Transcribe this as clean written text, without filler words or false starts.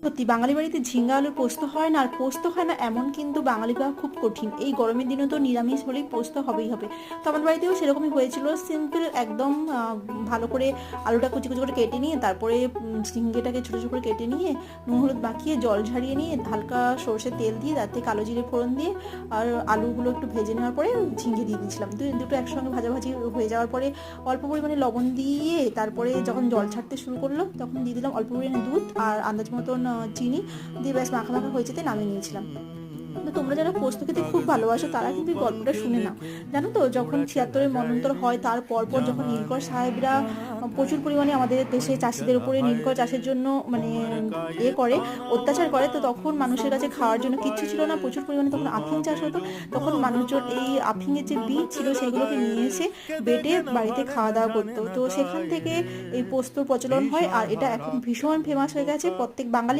সত্যি বাঙালি বাড়িতে ঝিঙ্গা আলুর পোস্ত হয় না, আর পোস্ত হয় না এমন কিন্তু বাঙালি পাওয়া খুব কঠিন। এই গরমের দিনে তো নিরামিষ হলেই পোস্ত হবেই হবে। তো আমার বাড়িতেও সেরকমই হয়েছিল, সিম্পল একদম। ভালো করে আলুটা কুচি কুচি করে কেটে নিয়ে, তারপরে ঝিঙ্গেটাকে ছোটো ছোটো করে কেটে নিয়ে, নুন হলুদ মাখিয়ে জল ঝারিয়ে নিয়ে, হালকা সর্ষের তেল দিয়ে, তাতে কালো জিরে ফোড়ন দিয়ে, আর আলুগুলো একটু ভেজে নেওয়ার পরে ঝিঙ্গে দিয়ে দিয়েছিলাম। দুটো একসঙ্গে ভাজাভাজি হয়ে যাওয়ার পরে অল্প পরিমাণে লবণ দিয়ে, তারপরে যখন জল ছাড়তে শুরু করলো তখন দিয়ে দিলাম অল্প পরিমাণে দুধ আর আন্দাজ মতন চিনি দিয়ে, ব্যাস মাখা মাখা হয়ে যেতে নামিয়ে নিয়েছিলাম। তো তোমরা যারা পোস্ত খেতে খুব ভালোবাসো তারা কিন্তু এই গল্পটা শুনে নাও। জানো তো, যখন ৭৬-এর মন্বন্তর হয় তার পরপর যখন নীলকর সাহেবরা প্রচুর পরিমাণে আমাদের দেশে চাষিদের উপরে নীলকর চাষের জন্য মানে করে, অত্যাচার করে, তো তখন মানুষের কাছে খাওয়ার জন্য কিচ্ছু ছিল না, প্রচুর পরিমাণে তখন আফিং চাষ হতো। তখন মানুষজন এই আফিংয়ের যে বীজ ছিল সেগুলোকে নিয়ে এসে বেটে বাড়িতে খাওয়া দাওয়া করতো। তো সেখান থেকে এই পোস্তর প্রচলন হয়, আর এটা এখন ভীষণ ফেমাস হয়ে গেছে। প্রত্যেক বাঙালি